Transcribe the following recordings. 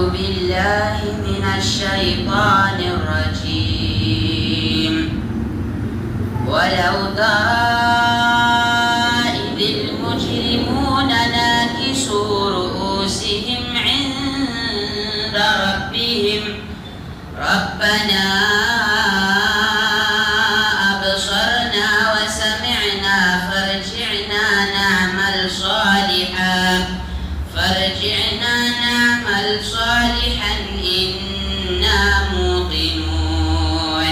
أعوذ بالله من الشيطان الرجيم. ولو ترى إذ المجرمون ناكسوا رؤوسهم عند ربهم ربنا أبصرنا وسمعنا فارجعنا نعمل صالحا إنا موقنون.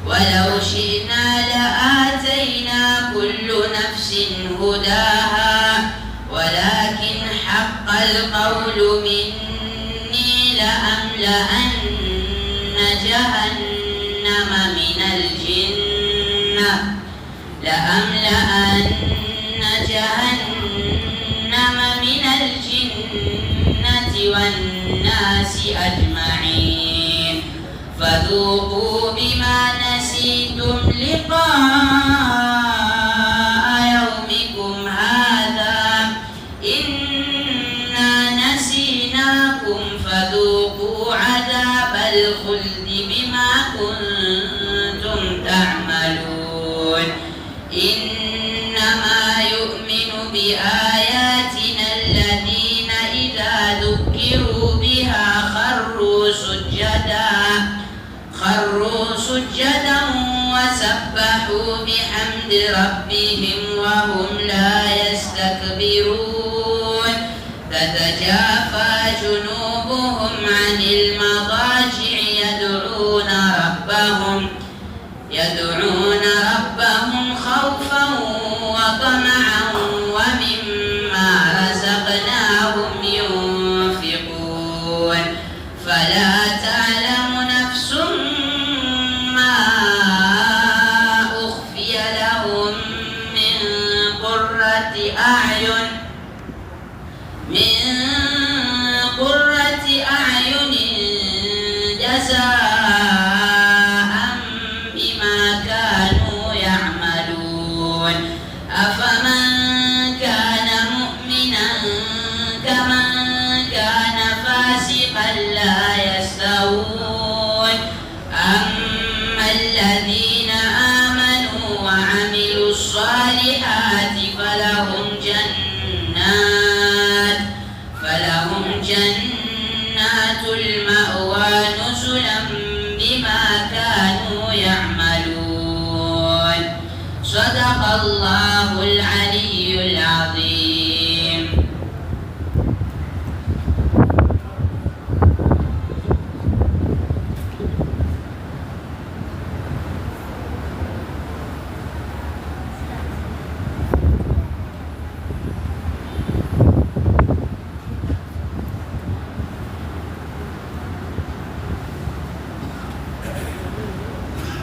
ولو شئنا لآتينا كل نفس هداها ولكن حق القول مني لأملأن جهنم من الجنة والناس أجمعين فذوقوا بما نسيتم لقاء يومكم هذا إنا نسيناكم فذوقوا عذاب الخلد بما كنتم تعملون. إنما يؤمن بآياتنا الذين إذا ذكروا بها خروا سجدا وسبحوا بحمد ربهم وهم لا يستكبرون. تتجافى جنوبهم عن المضاجع يدعون ربهم خوفا وطمعا ومما رزقناهم ينفقون. فلا تعلم نفس ما أخفي لهم من قرة أعين جزاء بما كانوا يعملون. أفمن كان مؤمنا كمن كان فاسقا لا يستوون. أما الذين آمنوا وعملوا الصالحات فلهم جنات المأوى نزلا بما كانوا يعملون. صدق الله العلي العظيم.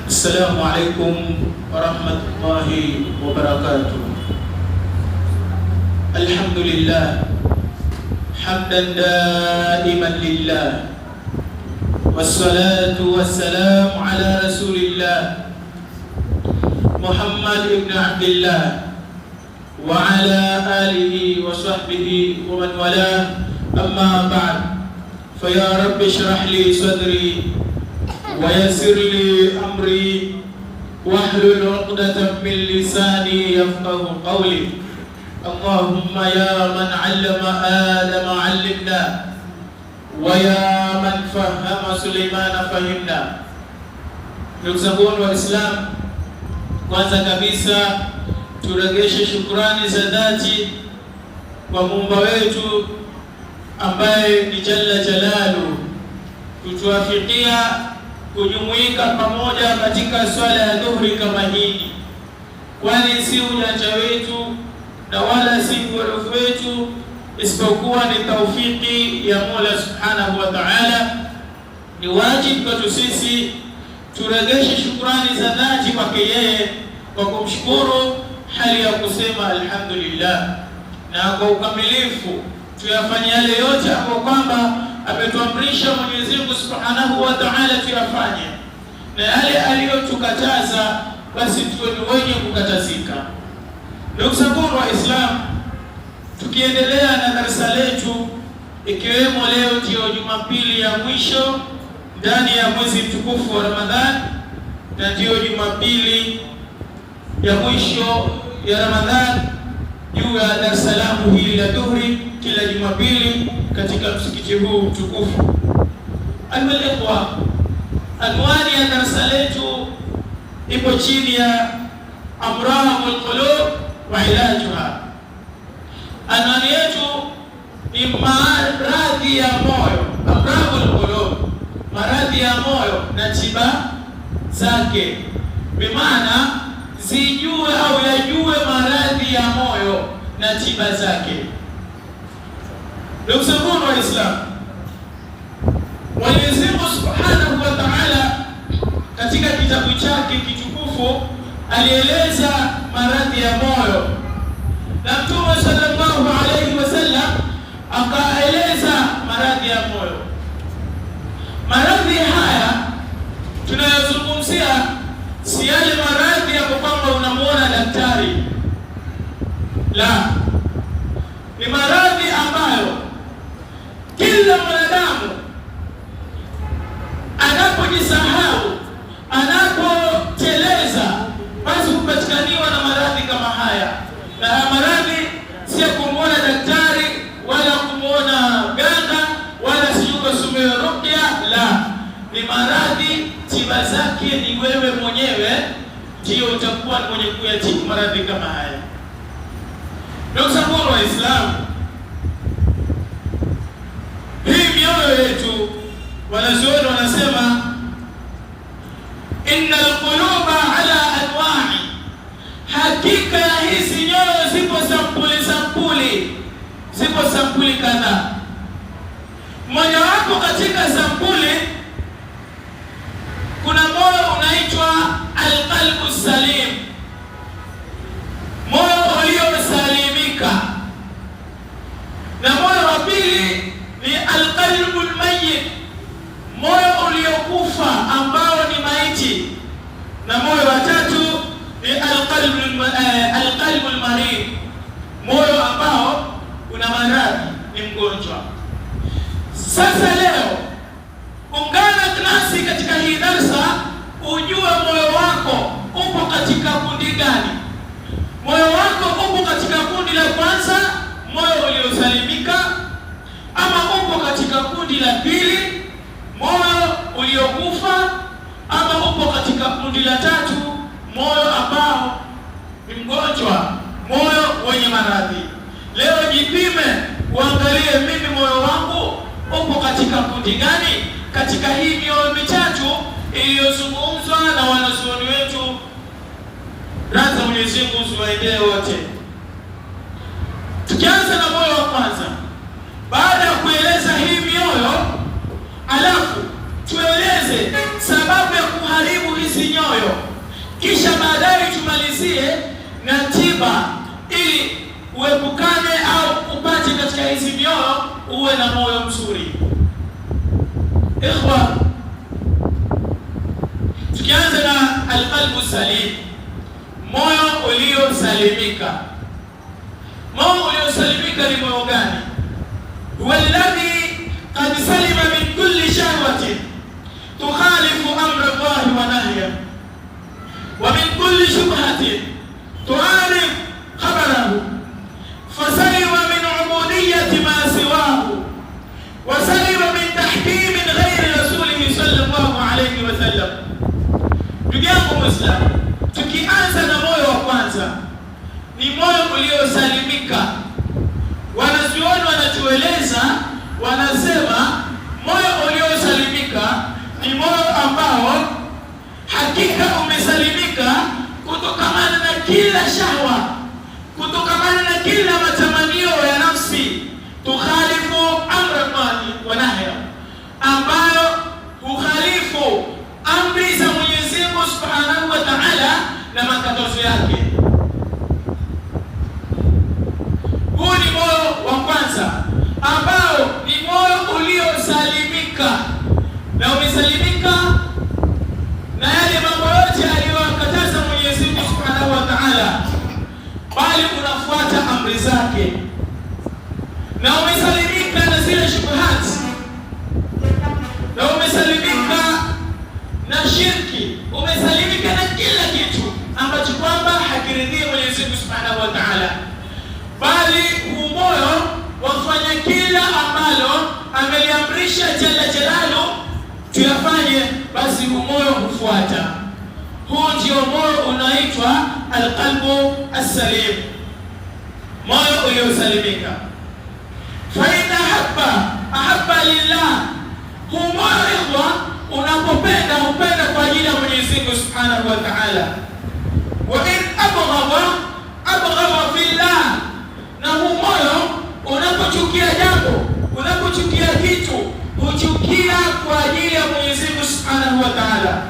السلام عليكم ورحمة الله وبركاته. الحمد لله حمدا دائما لله والصلاة والسلام على رسول الله محمد بن عبد الله وعلى آله وصحبه ومن والاه. أما بعد فيا رب اشرح لي صدري ويسر لي أمري واحلل عقدة من لساني يفقه قولي. اللهم يا من علم آدم علمنا ويا من فهم سليمان فهمنا. Ndugu zangu wa Islam, kwanza kabisa turegeshe shukrani za dhati kwa Muumba wetu ambaye ni Jalla Jalalu kutuafikia kujumuika pamoja katika swala ya dhuhuri kama hii, kwani si ujanja wetu na wala si uwerevu wetu, isipokuwa ni taufiki ya Mola Subhanahu wa Ta'ala. Ni wajibu kwetu sisi turegeshe shukrani za dhati kwake yeye kwa kumshukuru hali ya kusema alhamdulillah, na kwa ukamilifu tuyafanye yale yote ambayo kwamba ametuamrisha Mwenyezi Mungu Subhanahu wa Ta'ala tuyafanye, na yale aliyotukataza basi tuwe ni wenye kukatazika. Ndugu zangu wa Islam, tukiendelea na darasa letu ikiwemo leo ndio Jumapili ya mwisho ndani ya mwezi mtukufu wa Ramadhani, na ndio Jumapili ya mwisho ya Ramadhani juu ya darasa langu hili la dhuhuri kila Jumapili katika msikiti huu mtukufu. Al-ikhwa, anwani ya darasa letu ipo chini ya amradul qulub wa ilajuha. Anwani yetu ni maradhi ya moyo, amradul qulub, maradhi ya moyo na tiba zake. Bimaana zijue au yajue maradhi ya moyo na tiba zake. Ndugu zangu wa Islam, Mwenyezi Mungu Subhanahu wa Ta'ala katika kitabu chake kitukufu alieleza maradhi ya moyo, na Mtume sallallahu alayhi wasallam akaeleza maradhi ya moyo. Maradhi haya tunayozungumzia si yale maradhi ya kwamba unamuona daktari, la, ni maradhi ambayo kila mwanadamu anapojisahau, anapoteleza, basi hupatikaniwa na maradhi kama haya. Na maradhi si kumuona daktari wala kumuona ganga wala siyukasume ruqya, la, ni maradhi tiba zake ni wewe mwenyewe ndio utakuwa mwenye kuyatibu maradhi kama haya. Ndugu zangu wa Islam, hii mioyo yetu, wanazuoni wanasema innal quluba ala anwa'i, hakika hizi nyoyo zipo sampuli kadhaa. Mmoja wapo katika sampuli, kuna moyo unaitwa alqalbu salim, moyo uliosalimika, na moyo wa pili ni alqalbu almayyit, moyo uliokufa ambao ni maiti, na moyo wa tatu ni alqalbu almarid, moyo ambao una maradhi, ni mgonjwa. Sasa leo ungana nasi katika hii darasa ujue moyo wako upo katika kundi gani. Moyo wako upo katika kundi la kwanza, moyo uliosalimika, ama upo katika kundi la pili, moyo uliokufa, ama upo katika kundi la tatu, moyo ambao ni mgonjwa, moyo wenye maradhi. Leo jipime, uangalie mimi moyo wangu upo katika kundi gani katika hii mioyo mitatu iliyozungumzwa na wanazuoni wetu. Radhi Mwenyezi Mungu ziwaendee wote. Tukianza na moyo wa kwanza, baada ya kueleza hii mioyo, alafu tueleze sababu ya kuharibu hizi nyoyo, kisha baadaye tumalizie na tiba ili uepukane au upate katika hizi mioyo uwe na moyo mzuri. Ikhwa, tukianza na alqalbu salim, moyo uliosalimika. Moyo uliosalimika ni moyo gani? Walladhi qad salima min kulli shahwatin tukhalifu amra Allah wa nahya, wa min kulli shubhatin tu'arif khabarahu, fasalima min ubudiyyati ma siwahu, wa salima min tahkim ghayri rasulihi sallallahu alayhi wa sallam. Ndugu yangu Muislamu, tukianza na moyo wa kwanza, ni moyo uliosalimika. Wanazuoni wanatueleza, wanasema moyo uliosalimika ni moyo ambao hakika umesalimika kutokamana na kila shahwa, kutokamana na kila matamanio ya nafsi, tukhalifu amra Allah wa nahya, ambayo hukhalifu amri za Mwenyezi Mungu Subhanahu wa Ta'ala na makatazo yake. Huu ni moyo wa kwanza ambao ni moyo uliosalimika, na umesalimika na yale mambo yote aliyokataza Mwenyezi Mungu Subhanahu wa Ta'ala, bali unafuata amri zake, na umesalimika na zile ameliamrisha jalla jalalu tuyafanye, basi moyo hufuata. Huu ndio moyo unaitwa alqalbu as-salim, moyo uliosalimika. Fa in ahabba lillah, huu moyo ikhwa unapopenda upenda kwa ajili ya Mwenyezi Mungu Subhanahu wa Ta'ala. Wa in abghadha fillah, na huu moyo unapochukia jambo, unapochukia kitu, huchukia kwa ajili ya Mwenyezi Mungu Subhanahu wa Ta'ala.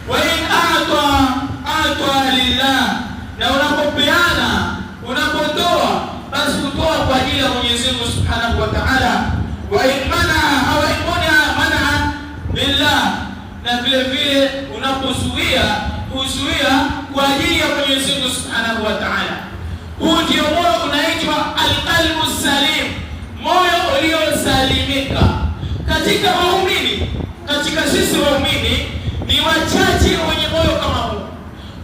Wa in a'ta lillah, na unapopeana, unapotoa, basi kutoa kwa ajili ya Mwenyezi Mungu Subhanahu wa Ta'ala. Wa in mana lillah, na vile vile unapozuia, huzuia kwa ajili ya Mwenyezi Mungu Subhanahu wa Ta'ala. Huu ndio moyo unaitwa alqalbu salim, moyo uliosalimika. Katika waumini, katika sisi waumini, ni wachache wenye moyo kama huu.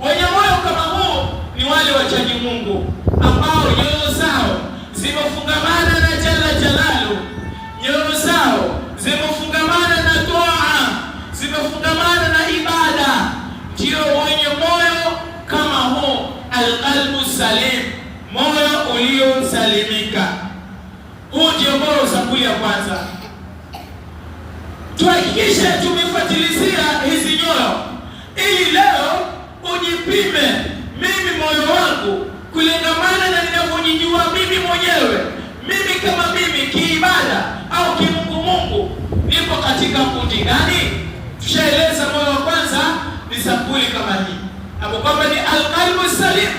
Wenye moyo kama huu ni wale wachaji Mungu ambao nyoyo zao zimefungamana na jalla jalalu, nyoyo zao zimefungamana na toa, zimefungamana na ibada. Ndio wenye moyo kama huu, alqalbu salim, moyo uliosalimika. Huu ndio moyo sampuli ya kwanza. Tuhakikishe tumefuatilizia hizi nyoyo, ili leo ujipime, mimi moyo wangu kulingamana na ninavyojijua mimi mwenyewe, mimi kama mimi kiibada au kimungu nipo katika kundi gani? Tushaeleza moyo wa kwanza ni sampuli kama hii, hapo kwamba ni alqalbu salim,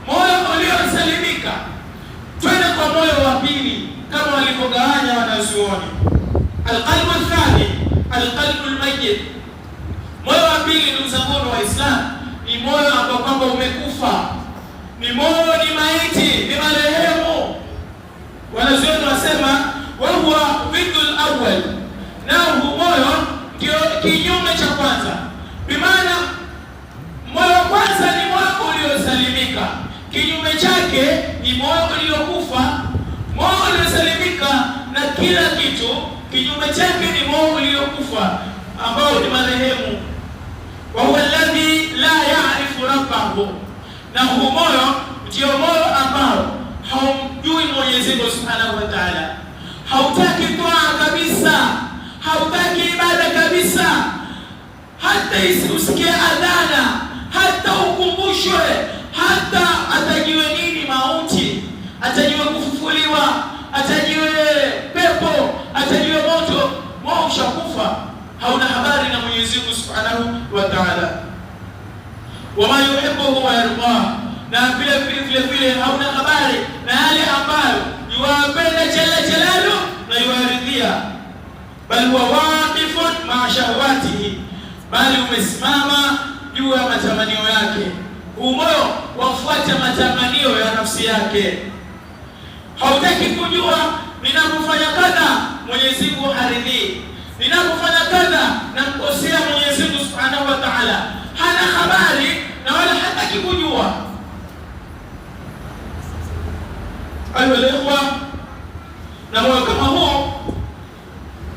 moyo uliosalimika. Twende kwa moyo wa pili kama walivyogawanya wanazuoni. Alqalbu thani, alqalbu almayyit. Moyo wa pili, ndugu zangu wa Islam, ni moyo ambao kwamba umekufa, ni moyo ni maiti, ni marehemu. Wanazuoni wasema wa huwa bidul awwal, na huu moyo ndio kinyume cha kwanza. Bimaana moyo wa kwanza ni moyo uliosalimika, kinyume chake ni moyo uliokufa. Moyo uliosalimika na kila kitu, kinyume chake ni moyo uliokufa ambao ni marehemu. Wa huwa alladhi la ya'rifu rabbahu, na huu moyo ndio moyo ambao haumjui Mwenyezi Mungu Subhanahu wa Ta'ala, hautaki toa kabisa, hautaki ibada kabisa, hata usikie adhana, hata ukumbushwe, hata atajiwe nini mauti, atajiwe kufufuliwa, atajiwe pepo, atajiwe moto, wao ushakufa, hauna habari na Mwenyezi Mungu Subhanahu wa Ta'ala. Wama yuhibbu wa yarda, na vile hauna habari na yale ambayo yuwapenda jalla jalalu na yuwaridhia, bali huwa waqifun ma'a shahawatihi, bali umesimama juu ya matamanio yake. Moyo wafuata matamanio ya nafsi yake, hautaki kujua ninapofanya kadha Mwenyezi Mungu haridhi, ninapofanya kadha namkosea Mwenyezi Mungu Subhanahu wa Ta'ala. Hana habari na wala hataki kujua. Ayolewa na moyo kama huo,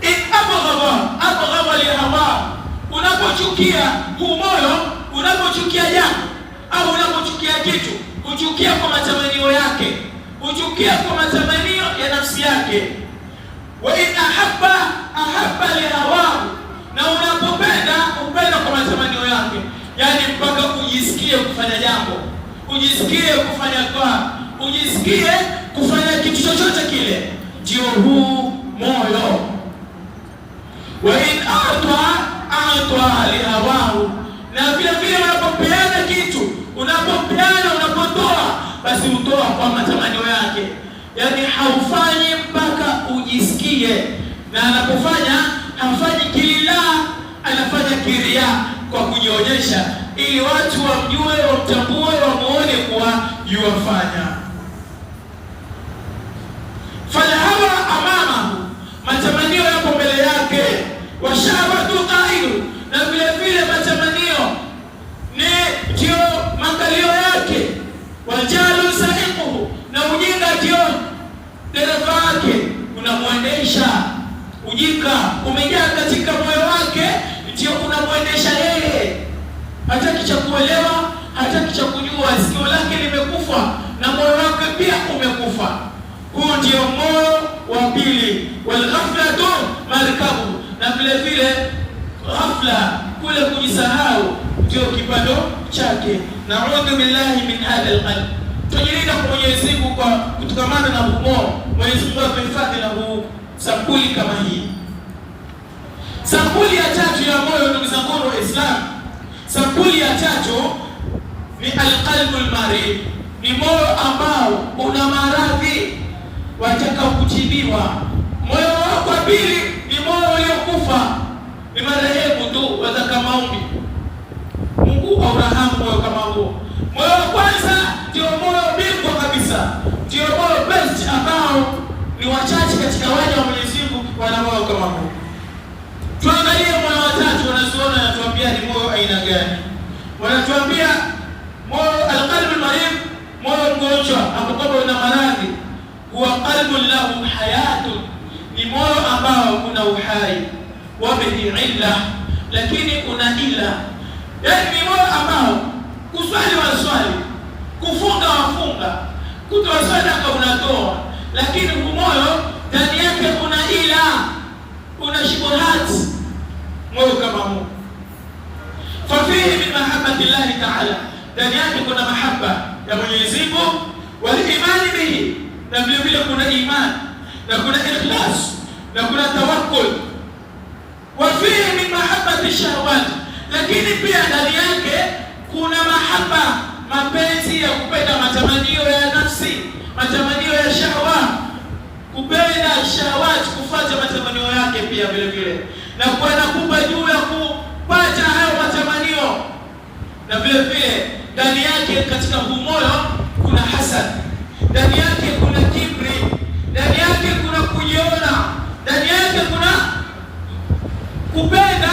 in abghadha li hawa, unapochukia huu moyo, unapochukia jambo au unapochukia kitu, huchukia kwa matamanio yake, huchukia kwa matamanio ya nafsi yake. Wa in ahabba li hawa, na unapopenda upenda kwa matamanio yake, yani mpaka ujisikie kufanya jambo, ujisikie kufanya toa, ujisikie kufanya kitu chochote kile, ndio huu moyo. Wa in a'ta li hawahu, na vile vile unapopeana kitu, unapopeana, unapotoa, basi utoa kwa matamanio yake, yani haufanyi mpaka ujisikie. Na anapofanya hafanyi kilila, anafanya kiria, kwa kujionyesha, ili watu wamjue, wamtambue, wamuone kuwa yuwafanya. Falahawa amamahu, matamanio yapo mbele yake. Washahawatu qailu, na vile vile matamanio ni ndio makalio yake. Wajalu sahiquhu, na ujinga ndio dereva wake, unamwendesha ujika umejaa katika moyo wake, ndio unamwendesha yeye. Hataki cha kuelewa, hataki cha kujua, sikio lake limekufa na moyo wake pia umekufa. Huu ndio moyo wa pili. Wal ghaflatu markabu, na vile vile ghafla, kule kujisahau, ndio kipando chake. Naudhu billahi min hadha alqalb. Tujilinda kwa Mwenyezi Mungu kwa kutokamana na humo. Mwenyezi Mungu atuhifadhi na sampuli kama hii. Sampuli ya tatu ya moyo, ndugu zangu wa Islam, sampuli ya tatu ni alqalbul marid. Ni moyo ambao una maradhi, wataka kutibiwa. Moyo wa pili ni moyo uliokufa, ni marehemu tu, wataka maombi. Mungu aurahamu moyo kama huo. Moyo wa kwanza ndio moyo bingwa kabisa, ndio moyo best, ambao ni wachache katika waja wa Mwenyezi Mungu wana moyo kama huo. Tuangalie moyo wa tatu, wanazuoni wanatuambia ni moyo aina gani. Wanatuambia moyo alqalbul marid, moyo mgonjwa ambao una maradhi, huwa qalbun lahu hayatun, ni moyo ambao una uhai, wa bihi illa, lakini una ila. Yaani ni moyo ambao kuswali waswali, kufunga wafunga, kutoa sadaka unatoa, lakini moyo ndani yake una ila, una shubuhati. Moyo kama huu fafihi min mahabbati llahi ta'ala, ndani yake kuna mahaba ya Mwenyezi Mungu, wal imani bihi, na vile vile kuna imani na kuna ikhlas na kuna tawakkul. Wa fihi min mahabbati shahawat, lakini pia ndani yake kuna mahaba, mapenzi ya kupenda matamanio ya nafsi, matamanio ya shahwa, kupenda shahawat, kufuata matamanio yake pia vile vile, na kuwa nakupa juu ya kupata hayo matamanio. Na vile vile ndani yake katika moyo kuna hasad, ndani yake kuna kibri, ndani yake kuna kujiona, ndani yake kuna kupenda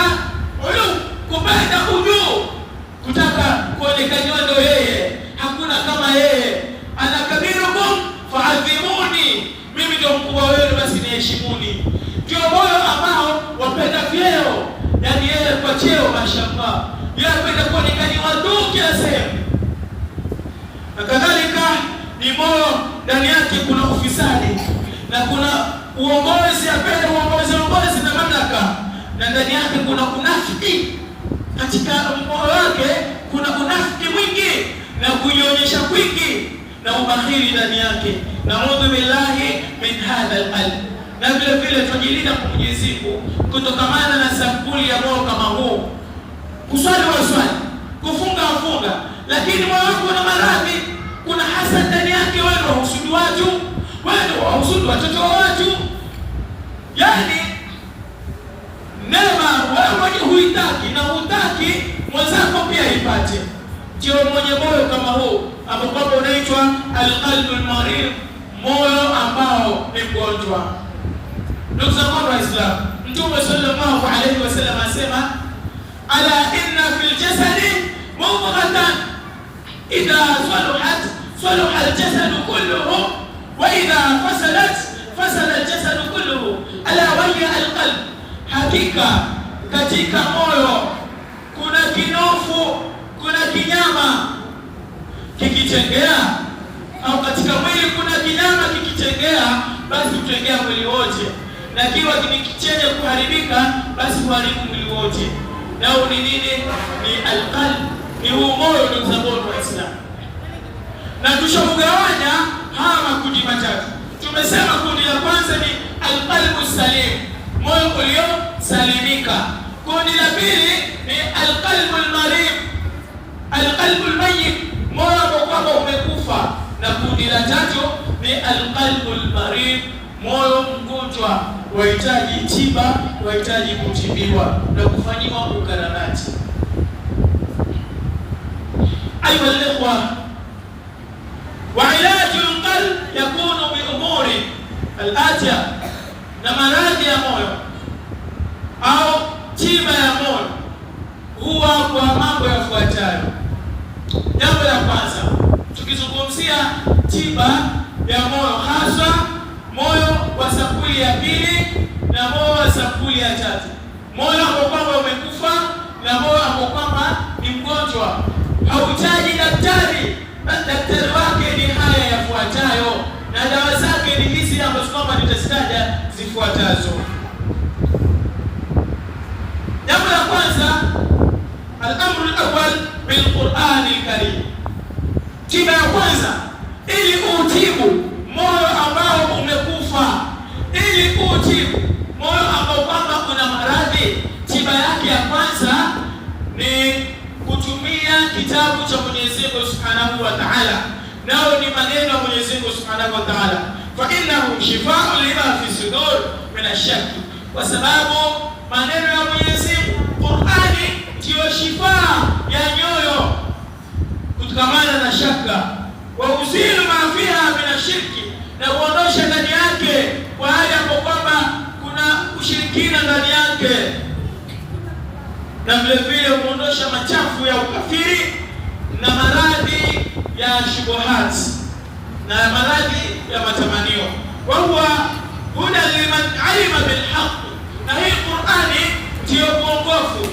kupenda ujuu, kutaka kuonekana ndio yeye, hakuna kama yeye. Anakabirukum fa'adhimuni, mimi ndio mkubwa wenu, basi niheshimuni. Ndio moyo ambao wapenda vyeo, yani yeye kwa cheo, mashallah, yeye anapenda kuonekana watu kila sehemu. Na kadhalika ni moyo ndani yake kuna ufisadi na kuna uongozi, apenda uongozi na mamlaka, na ndani yake kuna unafiki. Katika moyo wake kuna unafiki mwingi na kujionyesha kwingi na ubakhili ndani yake. Naudhu billahi min hadha alqalb. Na vile vile tujilinda kwa Mwenyezi Mungu kutokamana na sampuli ya moyo kama huu. Kuswali waswali, kufunga wafunga, lakini moyo wako una maradhi, kuna hasad ndani yake, wewe wahusudu watu, wewe wahusudu watoto wa watu, yani neema wewe huitaki na hutaki mwenzako pia ipate. Ndio mwenye moyo kama huu ambao unaitwa alqalbul marid, moyo ambao ni mgonjwa. Ndugu zangu wa Islam, Mtume sallallahu alayhi wasallam asema, ala inna fil jasadi mudghatan idha salahat salaha al-jasadu kulluhu wa idha fasadat fasada al-jasadu kulluhu, ala wa hiya al-qalb. Hakika katika moyo kuna kinofu, kuna kinyama kikitengea, au katika mwili kuna kinyama kikitengea, basi utengea mwili wote, na kiwa chenye kuharibika, basi huharibu mwili wote. Nao ni nini? Ni alqalb, ni moyo. Ndugu zangu wa Islam, na tushamgawanya haya makundi matatu. Tumesema kundi la kwanza ni alqalbu salim, moyo uliosalimika. Kundi la pili ni alqalbul marid, alqalbul mayyit, moyo ambao umekufa. Na kundi la tatu ni alqalbul marid, moyo mgonjwa, wahitaji tiba, wahitaji kutibiwa na kufanyiwa ukarabati. Ayuha al-ikhwa, wa ilajul qalb yakunu bi umuri al-atiya, na maradhi ya moyo au tiba ya moyo huwa kwa mambo yafuatayo. Jambo la kwanza, tukizungumzia tiba ya moyo, hasa moyo wa sampuli ya pili na moyo wa nitazitaja zifuatazo. Jambo la kwanza, al-amru al-awwal bil-Qur'an al-Karim. Tiba ya kwanza, ili utibu moyo ambao umekufa, ili utibu moyo ambao kwamba una maradhi, tiba yake ya kwanza ni kutumia kitabu cha Mwenyezi Mungu Subhanahu wa Ta'ala. Nao ni maneno ya Mwenyezi Mungu Subhanahu wa Ta'ala, fa innahu shifaa'un lima fi sudur min ash-shakk, kwa sababu maneno ya Mwenyezi Mungu Qur'ani ndio shifaa ya nyoyo kutokamana na shaka, wa uzilu ma fiha min ash-shirki, na kuondosha ndani yake kwa hali ambapo kwamba kuna ushirikina ndani yake, na vile vile kuondosha machafu ya ukafiri na maradhi ya shubuhat na maradhi ya matamanio. Wa huwa huda liman alima bil haqq, na hii Qur'ani ndio uongofu,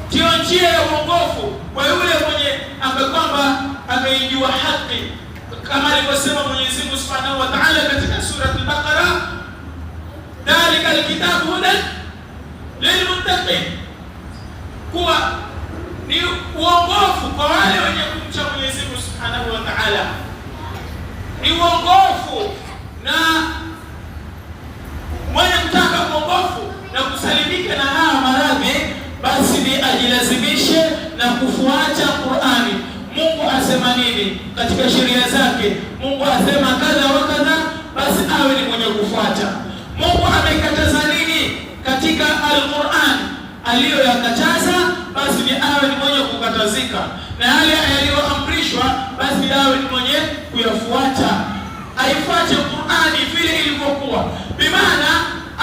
ndio njia ya uongofu kwa yule mwenye ambaye kwamba ameijua haki, kama alivyosema Mwenyezi Mungu Subhanahu wa Ta'ala katika sura al-Baqara, dhalika al-kitabu hudan lilmuttaqin, kuwa ni uongofu kwa wale wenye kumcha Mwenyezi Mungu Subhanahu wa Ta'ala, ni uongofu, na mwenye kutaka uongofu na kusalimika na haya maradhi, basi ni ajilazimishe na kufuata Qur'ani. Mungu asema nini katika sheria zake? Mungu asema kadha wa kadha, basi awe ni mwenye kufuata. Mungu amekataza nini katika al-Qur'an aliyoyakataza, basi ni awe ni mwenye kukatazika, na yale yaliyoamrishwa basi awe ni mwenye kuyafuata. Aifuate Qur'ani vile ilivyokuwa, bimaana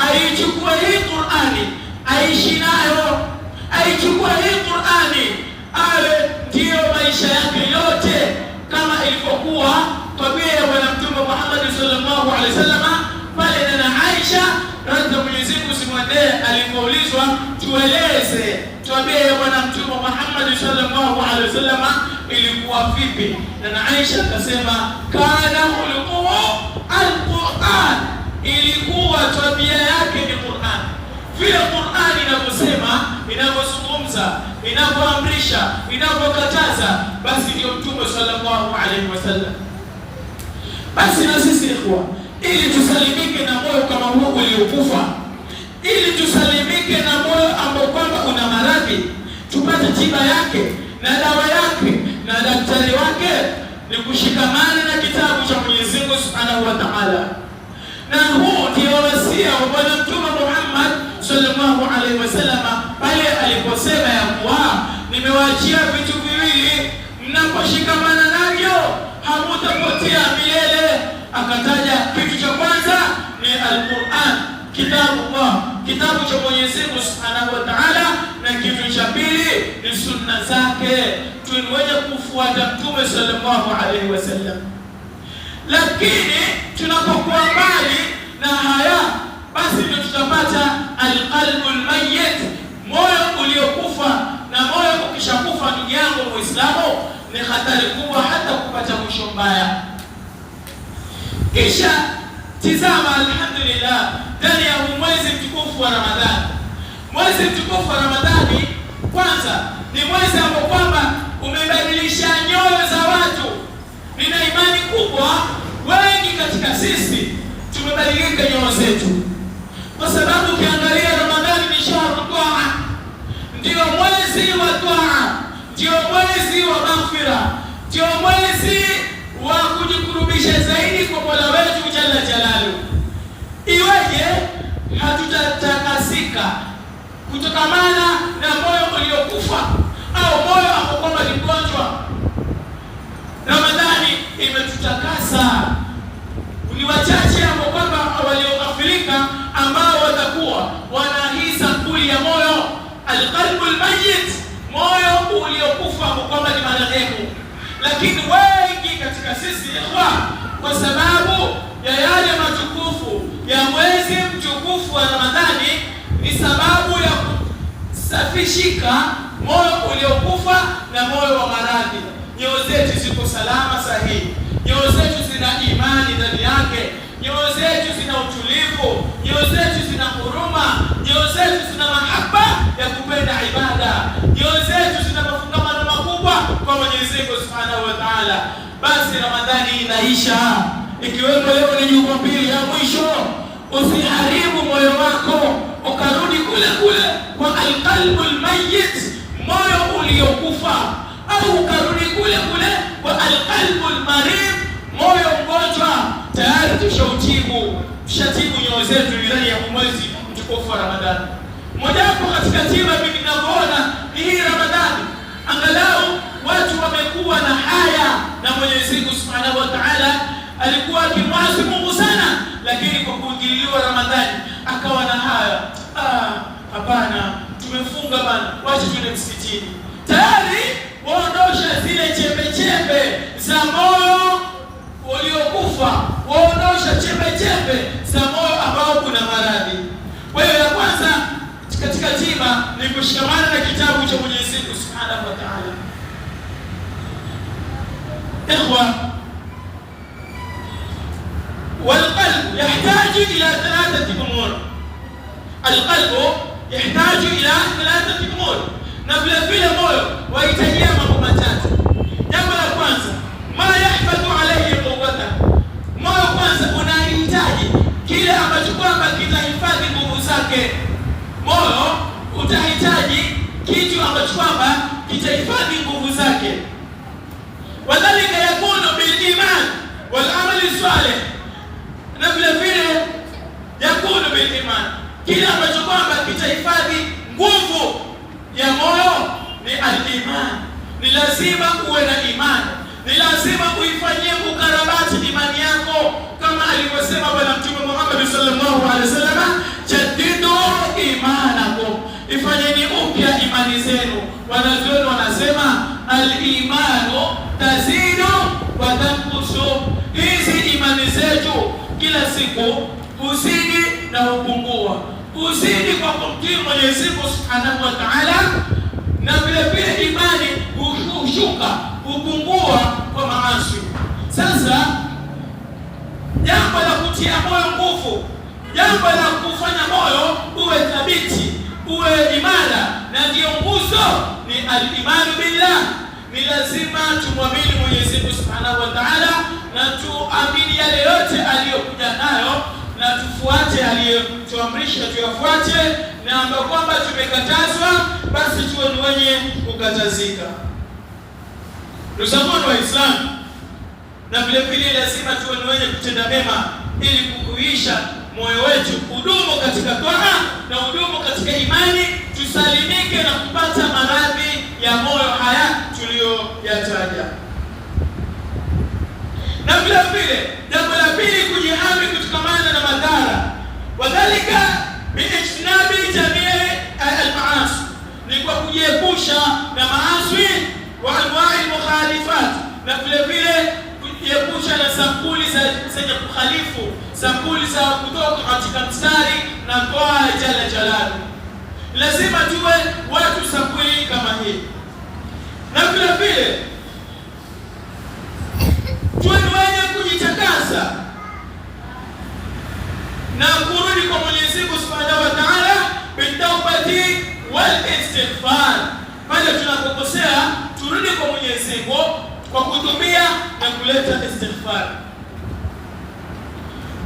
aichukue hii Qur'ani, aishi nayo, aichukue hii Qur'ani awe ndio maisha yake yote, kama ilivyokuwa tabia ya Bwana Mtume Muhammad sallallahu alaihi wasallam. Pale na Aisha radhiallahu Mwenyezi Mungu simwendee, alipoulizwa tueleze tabia ya Bwana Mtume Muhammad sallallahu alaihi wasallam ilikuwa vipi, na Aisha akasema kana khuluquhu al-Qur'an, ilikuwa tabia yake ni Qur'an. Vile Qur'an inavyosema, inavyozungumza, inavyoamrisha, inavyokataza, basi ndio Mtume sallallahu alaihi wasallam. Basi na sisi ikhwa, ili tusalimike na moyo kama huu uliokufa, ili tusalimike na moyo ambao kwamba una maradhi, tupate tiba yake na dawa yake na daktari wake, ni kushikamana na kitabu cha Mwenyezi Mungu Subhanahu wa Ta'ala. Na huu ndio wasia wa Bwana Mtume Muhammad sallallahu alaihi wasallam pale aliposema ya kuwa nimewaachia vitu viwili, mnaposhikamana navyo hamutapotea milele. Akataja kitu cha kwanza ni al-Qur'an, kitabullah, kitabu cha Mwenyezi Mungu Subhanahu wa Ta'ala, na kitu cha pili ni sunna zake, tuendelee kufuata Mtume sallallahu alaihi wasallam. Lakini tunapokuwa mbali na haya, basi ndio tutapata al-qalbul mayyit, moyo uliokufa. Na moyo ukishakufa, ndugu yangu Muislamu, ni hatari kubwa hata kupata mwisho mbaya. Kisha tizama, alhamdulillah, ndani ya mwezi mtukufu wa Ramadhani. Mwezi mtukufu wa Ramadhani kwanza ni mwezi ambao kwamba umebadilisha nyoyo za watu. Nina imani kubwa wengi katika sisi tumebadilika nyoyo zetu, kwa sababu ukiangalia Ramadhani ni shahru dua, ndio mwezi wa dua, ndio mwezi wa maghfira, ndio mwezi wa kujikurubisha zaidi kwa Mola wetu Jalla Jalalu. Iweje hatutatakasika kutokamana na moyo uliokufa au moyo ambao kwamba ni mgonjwa? Ramadhani imetutakasa. Ni wachache ambao kwamba walioghafilika ambao watakuwa wanahisa kuli ya moyo al-qalbul mayyit, moyo uliokufa ambao kwamba ni marehemu. Lakini wengi katika sisi ikhwa, kwa sababu ya yale matukufu ya mwezi mtukufu wa Ramadhani, ni sababu ya kusafishika moyo uliokufa na moyo wa maradhi. Nyoyo zetu ziko salama sahihi, nyoyo zetu zina imani ndani yake, nyoyo zetu zina utulivu, nyoyo zetu zina huruma, nyoyo zetu zina mahaba ya kupenda ibada, nyoyo zetu zina mafungamano makubwa kwa Mwenyezi Mungu Subhanahu wa Ta'ala, basi Ramadhani inaisha. Ikiwepo leo ni Jumapili ya mwisho, usiharibu moyo wako ukarudi kule kule kwa alqalbul mayyit, moyo uliokufa, au ukarudi kule kule kwa alqalbul marid, moyo mgonjwa. Tayari tushatibu nyoyo zetu ndani ya mwezi mtukufu wa Ramadhani. Mojawapo katika tiba mimi ninavyoona ni hii Ramadhani, angalau watu wamekuwa na haya na Mwenyezi Mungu Subhanahu wa Ta'ala. Alikuwa akimwasi Mungu sana, lakini kwa kuingiliwa Ramadhani akawa na haya. Hapana, tumefunga bana, wacha tuende msikitini. Tayari waondosha zile chembe za moyo uliokufa, waondosha chembe za moyo ambao kuna maradhi. Kwa hiyo ya kwanza katika tiba ni kushikamana na kitabu cha Mwenyezi Mungu Subhanahu wa Ta'ala. Ikhwa, والقلب يحتاج إلى 3 أمور. القلب يحتاج إلى 3 أمور. Na vile moyo wahitajia mambo matatu. Jambo la kwanza, ma yahfadhu alayhi quwwata. Moyo kwanza unahitaji kile ambacho kwamba kitahifadhi nguvu zake. Moyo utahitaji kitu ambacho kwamba kitahifadhi nguvu zake. Wadhalika yakunu bil iman wal amali salih. Na vile yakunu bil iman, kile ambacho kwamba kitahifadhi nguvu ya moyo ni al-iman. Ni lazima uwe na imani, ni lazima uifanyie ukarabati imani yako, kama alivyosema Bwana Mtume Muhammad sallallahu alaihi wasallam, jaddidu imanakum, ifanyeni upya imani zenu. Wanazuoni wanasema al-imanu tazidu wa tanqusu. Hizi imani zetu kila siku uzidi na upungua, uzidi kwa kumtii Mwenyezi Mungu Subhanahu wa Ta'ala, na vile imani hushuka, hupungua kwa maasi. Sasa jambo la kutia moyo nguvu, jambo la kufanya moyo uwe thabiti, uwe imara, na ndio nguzo ni al-imanu billah. Ni lazima tumwamini Mwenyezi Mungu Subhanahu wa Ta'ala, na tuamini yale yote aliyokuja nayo, na tufuate aliyotuamrisha tuyafuate, na ambapo kwamba tumekatazwa basi tuwe ni wenye kukatazika. Ndugu zangu Waislamu, na vile lazima tuwe ni wenye kutenda mema ili kukuisha moyo wetu udumu katika toba na udumu katika imani, tusalimike na kupata maradhi ya moyo haya tuliyoyataja. Na vile jambo la pili, kujihami kutokamana na madhara. Wadhalika biijtinabi jamii al-maasi, ni kwa kujiepusha na maasi wa anwa'i mukhalifat, na vile kujiepusha na sampuli zenye kukhalifu, sampuli za kutoka katika mstari na kwa jala jalali. Lazima tuwe watu sampuli kama hii, na vile tuwe wenye kujitakasa na kurudi kwa Mwenyezi Mungu Subhanahu wa Ta'ala bitawbati wal istighfar. Pale tunapokosea turudi kwa Mwenyezi Mungu kwa kutubia na kuleta istighfar.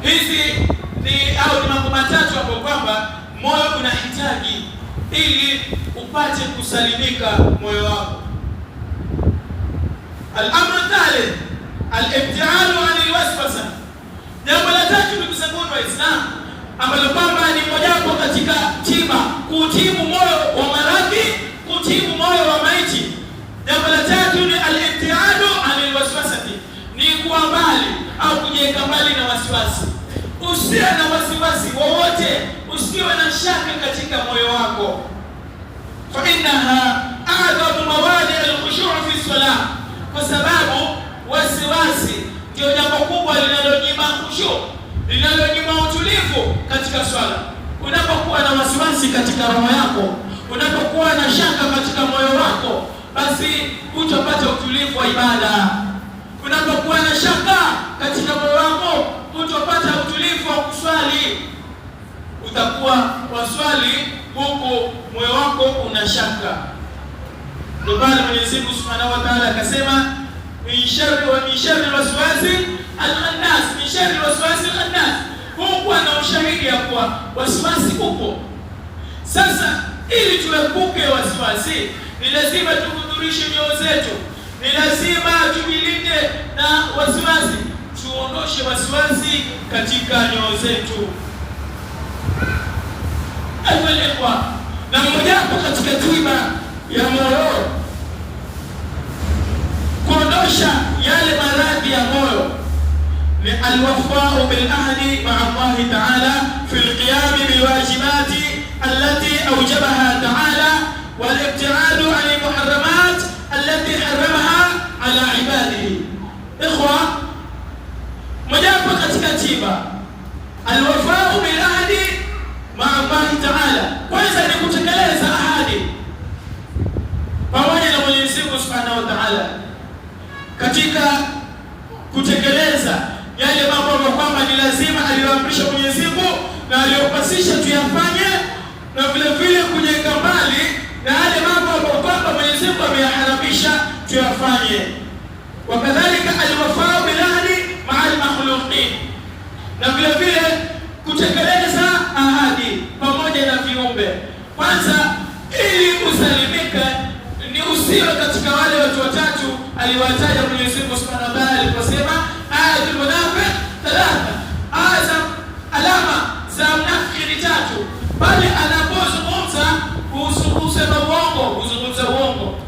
Hizi ni mambo matatu hapo kwamba moyo unahitaji ili upate kusalimika moyo wako. Al-amru thalith al-ibtialu 'anil waswasa. Jambo la tatu, ndugu zangu Waislamu, ambalo kwamba ni mojawapo katika tiba, kutibu moyo wa maradhi, kutibu moyo wa maiti. Jambo la tatu ni al-ibtialu 'anil waswasati, ni kuwa mbali au kujiweka mbali na wasiwasi. Usiwe na wasiwasi wowote, usiwe na shaka katika moyo wako. Fa innaha a'dhamu mawadi al-khushu' fi salah, kwa sababu wasiwasi ndio jambo kubwa linalonyima khushu, linalonyima utulivu katika swala. Unapokuwa na wasiwasi katika roho yako, unapokuwa na shaka katika moyo wako, basi hutapata utulivu wa ibada. Unapokuwa na shaka katika moyo wako, utopata utulivu wa kuswali. Utakuwa waswali huku moyo wako una shaka. Ndio pale Mwenyezi Mungu Subhanahu wa Ta'ala akasema min sharri waswasi al-khannas, min sharri waswasi al-khannas. Huku ana ushahidi ya kuwa waswasi upo. Sasa ili tuepuke waswasi, ni lazima tuhudhurishe nyoyo zetu, ni lazima tujilinde na waswasi, tuondoshe waswasi katika nyoyo zetu. Alikuwa na mmoja katika tiba ya moyo, kuondosha yale maradhi ya moyo, ni alwafa'u bil ahdi ma'a Allah ta'ala fi alqiyam bil wajibati allati awjabaha ta'ala wal ibti'adu 'an al muharramat allati harramaha 'ala 'ibadihi. Ikhwa, mmoja katika tiba alwafa'u bil ahdi ma'a Allah ta'ala, kwanza ni kutekeleza ahadi pamoja na Mwenyezi Mungu Subhanahu wa Ta'ala, katika kutekeleza yale mambo ambayo kwamba ni lazima aliyoamrisha Mwenyezi Mungu na aliyopasisha tuyafanye, na vile vile kujenga mbali na yale mambo ambayo kwamba Mwenyezi Mungu ameyaharamisha tuyafanye. Wakadhalika alwafa'u bil ahdi ma'a al-makhluqin, na vile vile kutekeleza ahadi pamoja na viumbe. Kwanza ili usalimike ni usiwe katika wale watu watatu aliwataja Mwenyezi Mungu Subhanahu wa Ta'ala aliposema ayatul munafiq thalatha, alama za mnafiki tatu, bali anapozungumza husema uongo, huzungumza uongo,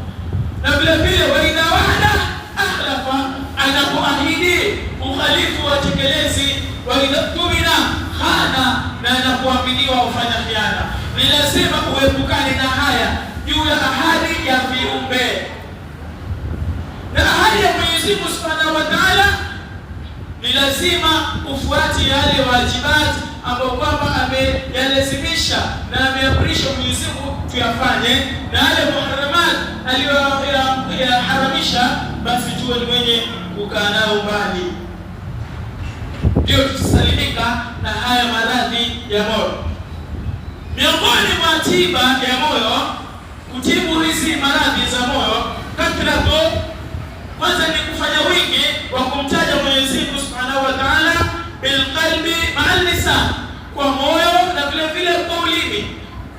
na vile vile wa idha wa'ada akhlafa, anapoahidi ukhalifu wa tekelezi, wa idha tumina khana, na anapoaminiwa ufanya khiana. Ni lazima uepukane na haya juu ya ahadi ya viumbe. Na ahadi ya Mwenyezi Mungu Subhanahu wa Ta'ala ni lazima ufuate yale wajibati ambayo kwamba ameyalazimisha na ameamrisha Mwenyezi Mungu tuyafanye, na yale muharramat aliyoharamisha basi tuwe ni mwenye kukaa nao mbali, ndio tutasalimika na haya maradhi ya moyo. Miongoni mwa tiba ya moyo, kutibu hizi maradhi za moyo, kathrato, kwanza ni kufanya wingi wa kumtaja Mwenyezi Mungu Subhanahu wa Ta'ala bil qalbi ma'al lisan, kwa moyo na vile vile kwa ulimi,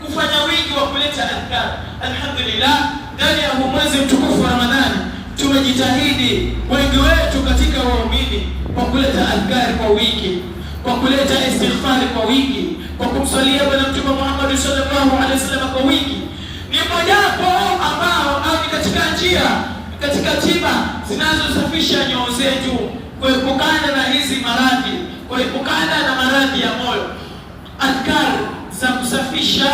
kufanya wingi wa kuleta adhkar. Alhamdulillah, ndani ya mwezi mtukufu wa Ramadhani tumejitahidi wengi wetu katika waumini kwa kuleta adhkar kwa wingi, kwa kuleta istighfar kwa wingi, kwa kumsalia Bwana Mtume Muhammad sallallahu alaihi wasallam kwa wingi. Ni mojawapo ambao au katika njia, katika tiba zinazosafisha nyoyo zetu, kuepukana na hizi maradhi, kuepukana na maradhi ya moyo. Adhkar za kusafisha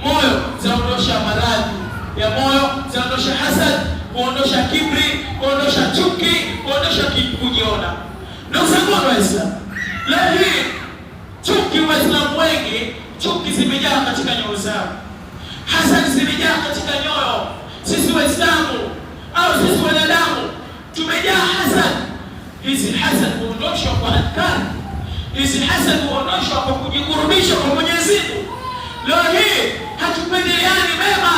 moyo zaondosha maradhi ya moyo, zaondosha hasad, kuondosha kibri, kuondosha chuki, kuondosha kujiona. Ndugu zangu Waislamu, leo hii chuki, Waislamu wengi chuki zimejaa katika nyoyo zao, hasad zimejaa katika nyoyo. Sisi Waislamu au sisi wanadamu tumejaa hasad. Hizi hasad huondoshwa kwa adhkar, hizi hasad huondoshwa kwa kujikurubisha kwa Mwenyezi Mungu. Leo hii hatupendeleani mema,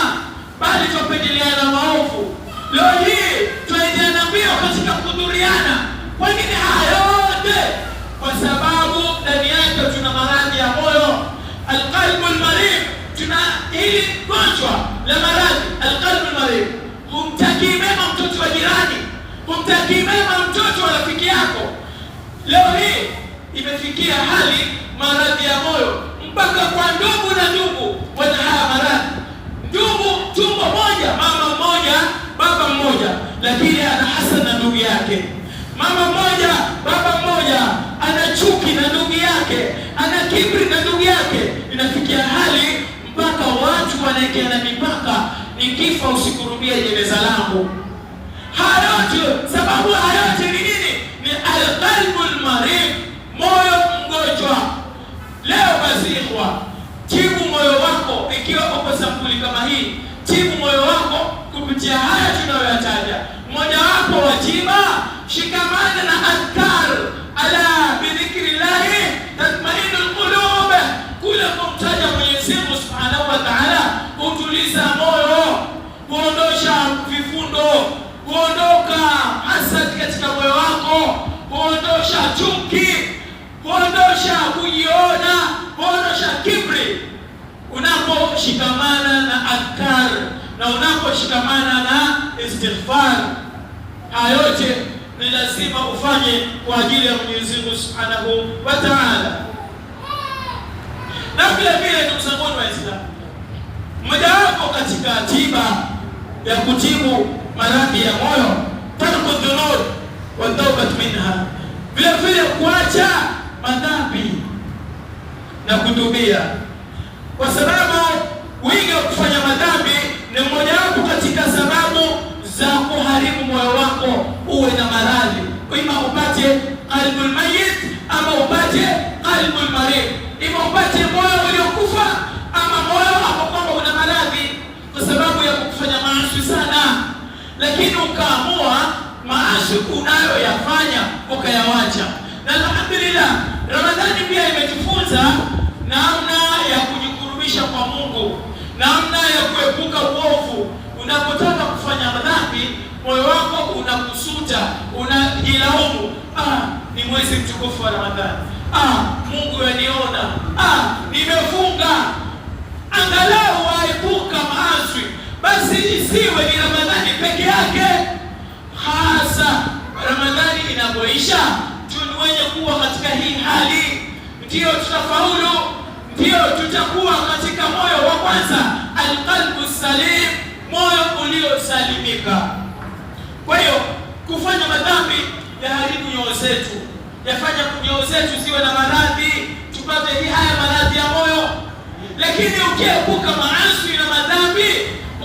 bali tupendeleana maovu. Leo hii tunaendelea mbio katika kudhuriana. Kwa nini haya yote? Kwa sababu ndani yake tuna maradhi ya moyo, alqalbul marid. Tuna hili gonjwa la maradhi alqalbul marid. Humtakii mema mtoto wa jirani, humtakii mema mtoto wa rafiki yako. Leo hii imefikia hali maradhi ya moyo mpaka kwa ndugu na ndugu wana haya maradhi. Ndugu tumbo moja, mama mmoja, baba mmoja, lakini ana hasad na ndugu yake. Mama mmoja, baba mmoja, ana chuki na ndugu yake, ana kibri na ndugu yake. Inafikia hali mpaka watu wanaekeana mipaka, nikifa usikurubie jeneza langu. Haya yote, sababu haya yote ni nini? Ni alqalbul marid, moyo mgonjwa. Leo basi ikhwa, tibu moyo wako. Ikiwa uko sampuli kama hii, tibu moyo wako kupitia haya tunayoyataja. Mmoja wapo wa tiba, shikamana na adhkar ala chuki, huondosha kujiona, huondosha kibri. Unaposhikamana na adhkar na unaposhikamana na istighfar, haya yote ni lazima ufanye kwa ajili ya Mwenyezi Mungu Subhanahu wa Ta'ala. Na vile vile ndugu zangu Waislamu, mojawapo katika tiba ya kutibu maradhi ya moyo, tarku dhunub wa taubat minha, vile vile kuacha madhambi na kutubia, kwa sababu wingi wa kufanya madhambi ni mojawapo katika sababu za kuharibu moyo wako uwe na maradhi, ima upate qalbul mayyit ama upate qalbul marid, ima upate moyo uliokufa ama moyo ambao una maradhi, kwa sababu ya kufanya maasi sana, lakini ukaamua maasi unayoyafanya ukayawacha. Na alhamdulillah, Ramadhani pia imetufunza namna ya kujikurubisha kwa Mungu, namna ya kuepuka uovu. Unapotaka kufanya madhambi, moyo wako unakusuta, unajilaumu, ni mwezi mtukufu wa Ramadhani, Mungu yaniona, nimefunga, angalau waepuka maasi. Basi isiwe ni Ramadhani peke yake, hasa Ramadhani inapoisha tu wenye kuwa katika hii hali, ndio tutafaulu, ndio tutakuwa katika moyo wa kwanza, alqalbu salim, moyo uliosalimika. Kwa hiyo kufanya madhambi yaharibu nyoyo zetu, yafanya nyoyo zetu ziwe na maradhi, tupate haya maradhi ya moyo. Lakini ukiepuka maasi na madhambi,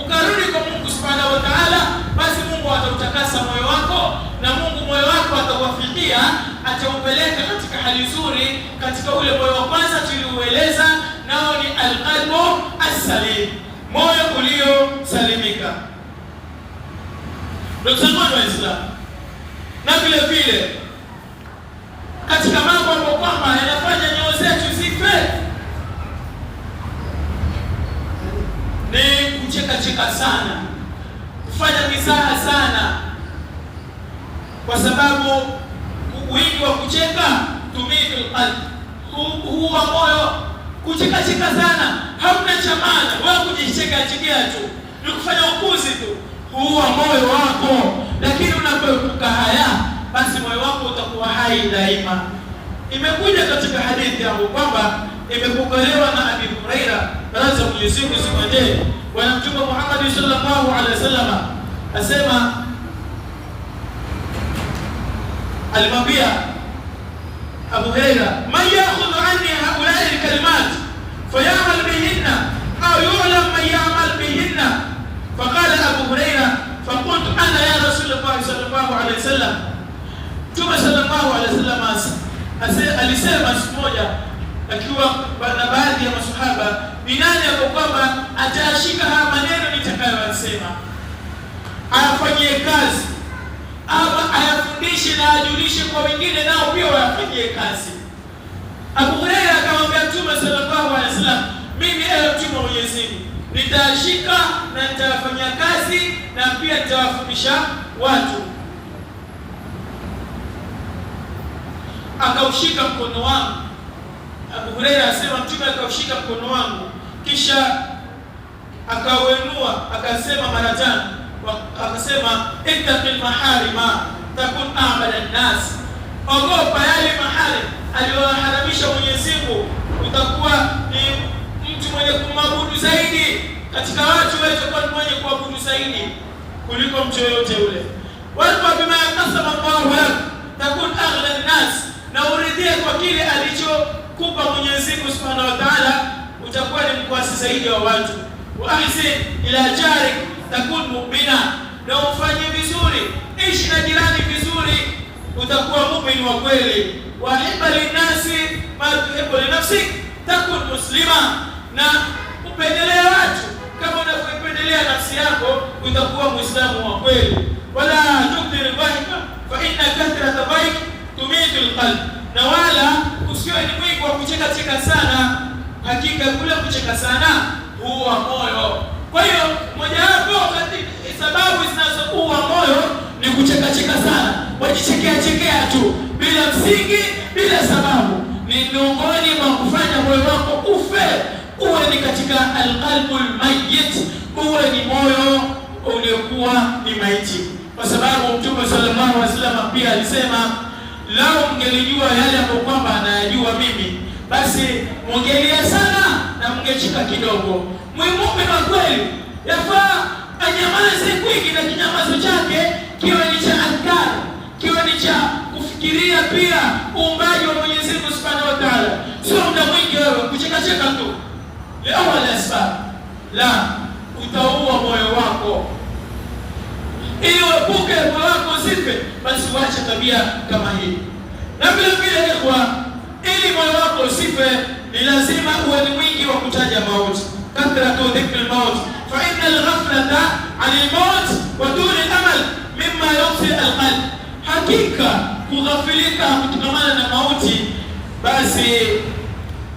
ukarudi kwa Mungu Subhanahu wa Ta'ala, basi Mungu atautakasa moyo wako, na Mungu moyo wako atauwafikia, ataupeleka katika hali nzuri, katika ule moyo wa kwanza tuliueleza, nao ni alqalbu as-salim, moyo uliosalimika. Ndugu zangu Waislamu, na vile vile katika mambo ambayo kwamba yanafanya nyoyo zetu zife ni kucheka sana, kufanya mizaha sana, kwa sababu wingi wa kucheka tumitul qalb, huwa moyo. Kucheka sana hauna cha maana, wewe kujicheka tu, ni kufanya upuzi tu, huwa moyo wako. Lakini unapoepuka haya, basi moyo wako utakuwa hai daima. Imekuja katika hadithi yangu kwamba imepokelewa na Abi Huraira, radhi za Mwenyezi Mungu zimwendee, Bwana Mtume Muhammad sallallahu alaihi wasallam asema, alimwambia Abu Huraira, man ya'khudhu anni haula'i al-kalimat fayamal bihinna aw yu'lam man ya'mal bihinna. Faqala Abu Huraira, faqultu ana ya Rasulullah sallallahu alaihi wasallam. Mtume sallallahu alaihi wasallam alisema siku moja akiwa na baadhi ya masahaba, ni nani kwamba atashika haya maneno nitakayosema, ayafanyie kazi, ama ayafundishe na ajulishe kwa wengine nao pia wayafanyie kazi. Abu Hurairah akamwambia Mtume sallallahu alaihi wasallam, mimi ewe Mtume wa Mwenyezi Mungu, nitashika na nitafanyia kazi na pia nitawafundisha watu. Akaushika mkono wangu. Abu Hurairah asema Mtume akaushika mkono wangu, kisha akauinua, akasema mara tano, akasema ittaqil maharima takun a'bada an-nas, ogopa yale maharim aliyoharamisha Mwenyezi Mungu, utakuwa ni mtu mwenye kumwabudu zaidi katika watu wote, kwa mwenye kuabudu zaidi kuliko mtu yote ule. Wa bima yaqsama Allahu lak takun aghla an-nas, na uridhie kwa kile alichokupa Mwenyezi Mungu Subhanahu wa Ta'ala, utakuwa ni mkwasi zaidi wa watu. Wa ahsin ila jarik takun mu'mina, na ufanye vizuri, ishi na jirani vizuri, utakuwa muumini wa kweli. Wa hibba linasi ma tuhibbu li nafsik takun muslima, na upendelee watu kama unavyopendelea nafsi yako, utakuwa muislamu wa kweli. Wala tukthir dhahika fa inna kathrata dhahik tumitul qalb, na wala usiwe ni mwingi wa kucheka sana, hakika kule kucheka sana huwa moyo. Kwa hiyo mojawapo katika sababu zinazokuwa moyo ni kucheka sana, wajichekea tu. bila msingi, bila sababu, ni miongoni mwa kufanya moyo wako ufe, uwe ni katika alqalbul mayyit, uwe ni moyo uliokuwa ni maiti. Kwa sababu Mtume sallallahu alaihi wasallam pia alisema, lao mngelijua yale ambayo kwamba anayajua mimi, basi mungelia sana na mngechika kidogo. Muumini wa kweli yafaa anyamaze kwingi, na kinyamazo chake kiwe ni cha adhkar, kiwe ni cha kufikiria pia uumbaji wa Mwenyezi Mungu Subhanahu wa Ta'ala. Sio muda mwingi wewe kucheka tu. Awali asbab la utaua moyo wako. Ili uepuke moyo wako usife, basi uache tabia kama hii. Na vile vile ili moyo wako usife, ni lazima uwe ni mwingi wa kutaja mauti. Kathratu dhikri al-maut fa inna al-ghaflata 'an al-maut wa dun al-amal mimma yughfi al-qalb. Hakika kughafilika kutokana na mauti basi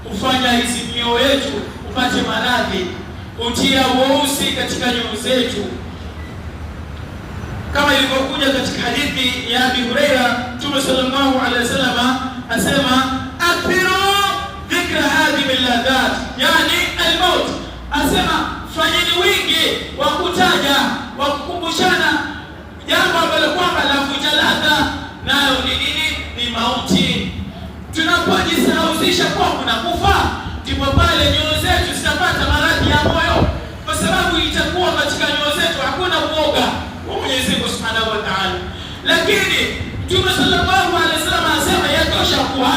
kufanya hizi mioyo yetu upate maradhi, utia weusi katika nyoyo zetu, kama ilivyokuja katika hadithi ya Abi Huraira. Mtume sallallahu alaihi wasallam asema, akthiru dhikra hadhihi al-ladhat, yani al-maut. Asema fanyeni wingi wa kutaja, wa kukumbushana jambo ambalo kwamba lavuja ladha, nayo ni nini? Ni mauti. Tunapojisahuzisha kwa kuna kufa, ndipo pale nyoyo zetu zitapata maradhi ya moyo, kwa sababu itakuwa katika nyoyo zetu hakuna uoga wa Mwenyezi Mungu Subhanahu wa Ta'ala. Lakini Mtume sallallahu alaihi wasallam anasema yatosha kuwa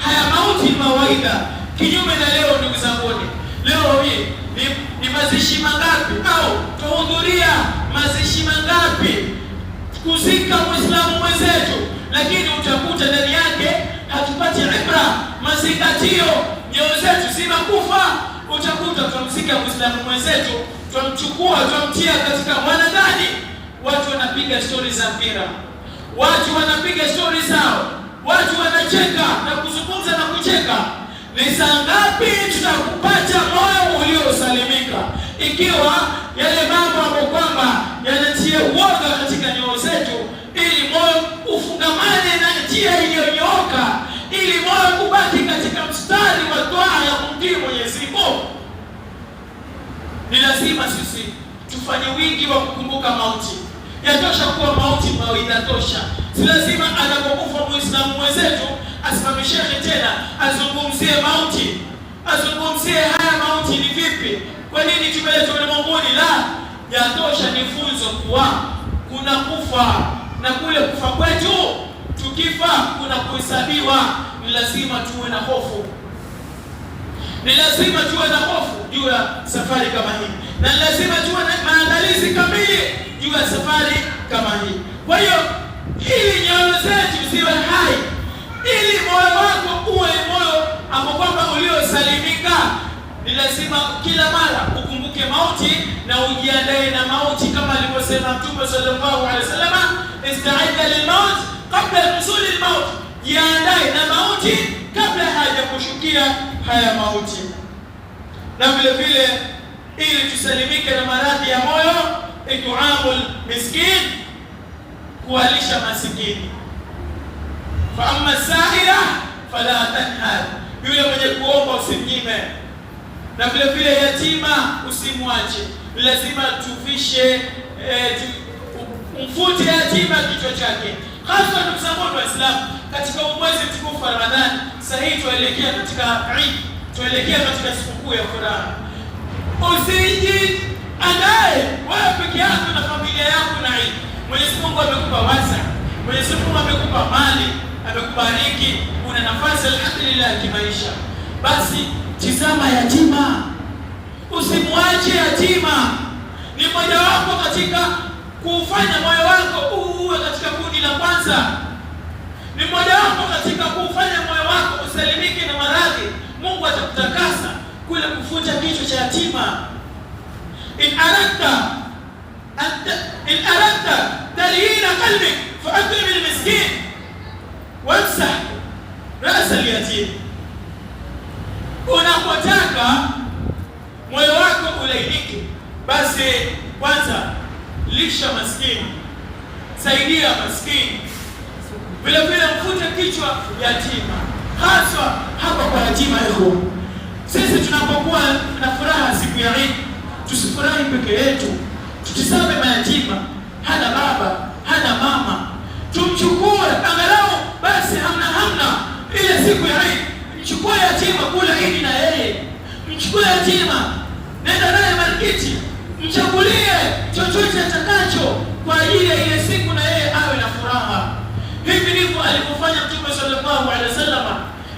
haya mauti ni mawaidha. Kinyume na leo, ndugu zangu, leo hii ni mazishi mangapi au tuhudhuria mazishi mangapi kuzika Muislamu mwenzetu, lakini utakuta ndani yake hatupati ibra, mazingatio, nyoyo zetu zinakufa. Utakuta tunamzika Muislamu mwenzetu, tunamchukua tunamtia katika mwanadani, watu wanapiga stori za mpira, watu wanapiga stori zao, watu wanacheka na kuzungumza na kucheka. Ni saa ngapi tutakupata moyo uliosalimika, ikiwa yale mambo ambayo kwamba yanatia uoga katika nyoyo zetu, ili moyo ufungamane na njia iliyonyooka, ili moyo kubaki katika mstari wa dua ya kumtii Mwenyezi Mungu. Ni lazima sisi tufanye wingi wa kukumbuka mauti. Yatosha kuwa mauti mawaidha tosha. Si lazima anapokufa Muislamu mwenzetu asimamishane tena azungumzie mauti, azungumzie haya mauti ni vipi, kwa nini tumeletwa ulimwenguni. La, yatosha ni funzo kuwa kuna kufa, na kule kufa kwetu tukifa kuna kuhesabiwa. Ni lazima tuwe na hofu, ni lazima tuwe na hofu juu ya safari kama hii, na lazima tuwe na maandalizi kamili juu ya safari kama hii. Kwa hiyo ili nyoyo zetu ziwe hai, ili moyo wako uwe moyo ambao kwamba uliosalimika, ni lazima kila mara ukumbuke mauti na ujiandae na mauti, kama alivyosema Mtume sallallahu alaihi wasallam, ista'idha lilmaut qabla nuzul almaut, jiandae na mauti kabla hajakushukia haya mauti. Na vile vile ili tusalimike na maradhi ya moyo, ituamul miskin, kuwalisha masikini. Fa amma sa'ila fala tanhar, yule mwenye kuomba usimnyime. Na vile vile yatima usimwache, lazima tufishe mfute yatima kichwa chake. Hasa ndugu zangu Waislamu, katika mwezi mtukufu wa Ramadhani, sasa hivi tuelekea katika Eid, tuelekea katika sikukuu ya furaha. Usijiandae wewe peke yako na familia yako na Eid. Mwenyezi Mungu amekupa wasa, Mwenyezi Mungu amekupa mali, amekubariki, una nafasi alhamdulillah kimaisha. Basi tizama yatima, usimwache yatima. Ni moja wapo katika kufanya moyo wako uwe katika kundi la kwanza. Ni moja wapo katika kufanya moyo wako usalimike na maradhi. Mungu atakutakasa kule kufuta kichwa cha yatima. In aradta talhina qalbik fa'akrim al-miskin wamsah ras al-yatim. Unapotaka moyo wako ulainike, basi kwanza lisha maskini, saidia maskini, vile vile mfute kichwa yatima, haswa hapa kwa yatima. Sisi tunapokuwa na furaha siku ya Eid, tusifurahi peke yetu, tutizame mayatima, hana baba, hana mama, tumchukue angalau basi hamna ile siku ya Eid, mchukue yatima kula Eid na yeye, mchukue yatima, nenda naye marikiti, mchagulie chochote atakacho kwa ajili ya ile siku na yeye awe na furaha. Hivi ndivyo alipofanya Mtume sallallahu alaihi wasallam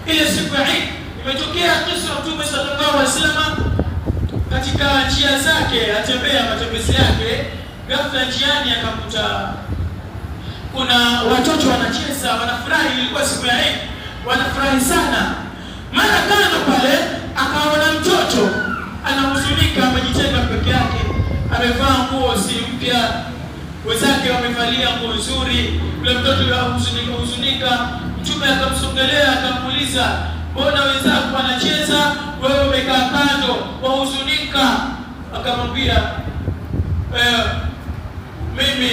ile siku ya Eid. Imetokea kisa Mtume sallallahu alaihi wasallam katika njia zake, atembea matembezi yake, ghafla njiani akakuta kuna watoto wanacheza, wanafurahi. Ilikuwa siku ya Eid, wanafurahi sana. Mara kando pale akaona mtoto anahuzunika, amejitenga peke yake, amevaa nguo si mpya, wenzake wamevalia nguo nzuri. Yule mtoto huzunika. Mtume akamsogelea akamuuliza, mbona wenzako wanacheza, wewe umekaa kando wahuzunika? Akamwambia, mimi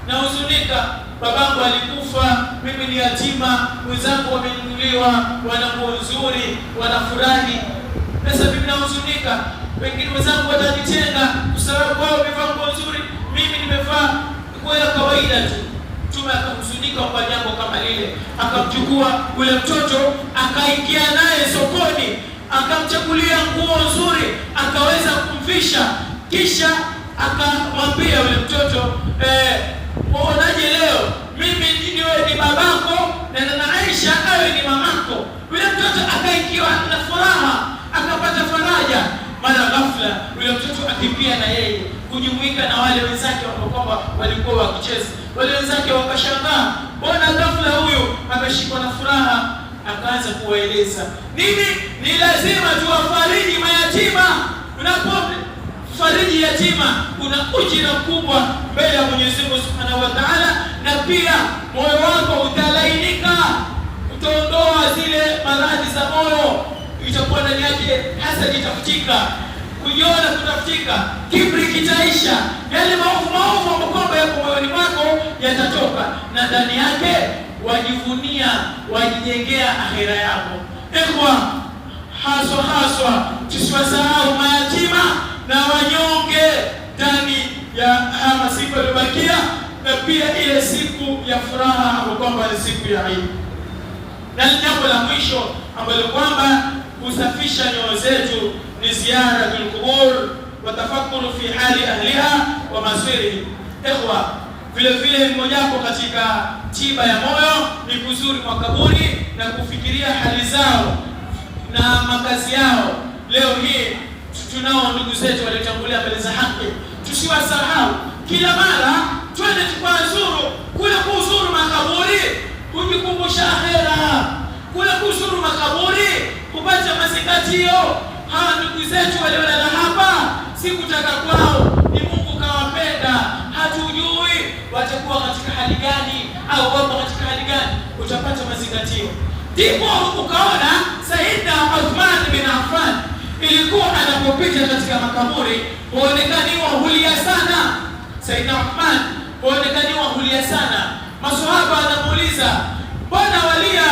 nahuzunika, babangu alikufa, mimi ni yatima, wenzangu wamenunuliwa, wana nguo nzuri, wanafurahi. Sasa mimi nahuzunika, wengine wenzangu watanitenga kwa sababu wao wamevaa nguo nzuri, mimi nimevaa nguo ya kawaida tu. Mtume akahuzunika kwa jambo kama lile, akamchukua yule mtoto akaingia naye sokoni, akamchagulia nguo nzuri, akaweza kumvisha, kisha akamwambia yule mtoto, unaje leo, mimi niwe ni babako na Aisha awe ni mamako. Yule mtoto akaingiwa na furaha, akapata faraja. Mara ghafla yule mtoto akimbia na yeye kujumuika na wale wenzake ambao walikuwa wakicheza. Wale wenzake wakashangaa, mbona ghafla huyu ameshikwa na furaha? Akaanza kuwaeleza, nini ni lazima tuwafariji mayatima. Unapofariji yatima kuna ujira kubwa mbele ya Mwenyezi Mungu Subhanahu wa Ta'ala, na pia moyo wako utalainika, utaondoa zile maradhi za moyo, itakuwa ndani yake hasa kitafutika, kujiona kutafutika, kibri kitaisha, yale maovu ambayo yako moyoni mwako yatatoka, na ndani yake wajivunia, wajijengea akhera yako. Haswa tusiwasahau mayatima na wanyonge ndani ya masiku yaliyobakia, na pia ile siku ya furaha ambayo kwamba ni siku ya Eid. Na jambo la mwisho ambalo kwamba kusafisha nyoyo zetu ni ziyaratul qubur wa tafakuru fi hali ahliha wa masirihi. Vile vile mmojawapo katika tiba ya moyo ni kuzuri makaburi na kufikiria hali zao na makazi yao. Leo hii tunao ndugu zetu waliotangulia mbele za haki, tusiwasahau. Kila mara twende tukazuru, kule kuzuru makaburi kujikumbusha akhera, kule kuzuru makaburi kupata mazingatio. Hawa ndugu zetu waliolala hapa si kutaka kwao, ni Mungu kawapenda. Hatujui watakuwa katika hali gani au wapo katika hali gani, utapata mazingatio. Ndipo ukaona Sayyidina Uthman bin Affan ilikuwa anapopita katika makaburi huonekaniwa hulia sana. Sayyidina Uthman huonekaniwa hulia sana. Maswahaba wanamuuliza, mbona walia?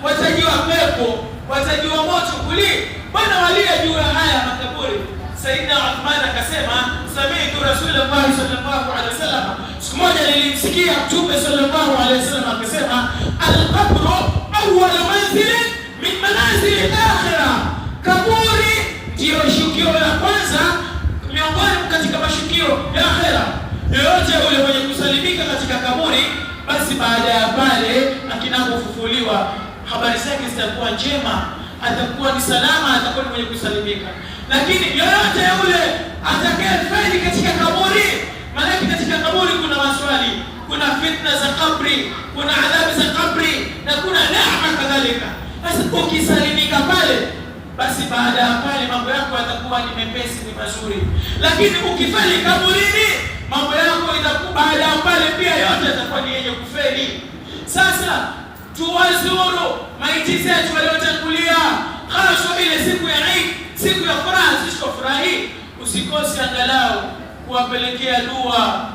Watajiwa pepo, watajiwa moto kuli, mbona walia juu ya haya makaburi? Sayyidina Uthman akasema, sami'tu Rasulullah sallallahu alaihi wasallam, siku moja nilimsikia Mtume sallallahu alaihi wasallam akisema, al-qabru awwal manzil min manazil al-akhirah, kaburi ndio shukio la kwanza miongoni katika mashukio ya akhera. Yeyote yule mwenye kusalimika katika kaburi, basi baada ya pale akinapofufuliwa habari zake zitakuwa njema, atakuwa ni salama, atakuwa ni mwenye kusalimika. Lakini yeyote yule atakayefeli katika kaburi, maana katika kaburi kuna maswali, kuna fitna za kabri, kuna adhabu za kabri, na kuna neema kadhalika. Basi ukisalimika pale, basi baada ya pale mambo yako yatakuwa ni mepesi, ni mazuri. Lakini ukifeli kaburini, mambo yako itakuwa baada ya pale pia yote yatakuwa ni yenye kufeli. Sasa tuwazuru maiti zetu waliotangulia, hasa ile siku ya Eid, siku ya furaha. Usifurahi, usikose angalau kuwapelekea dua,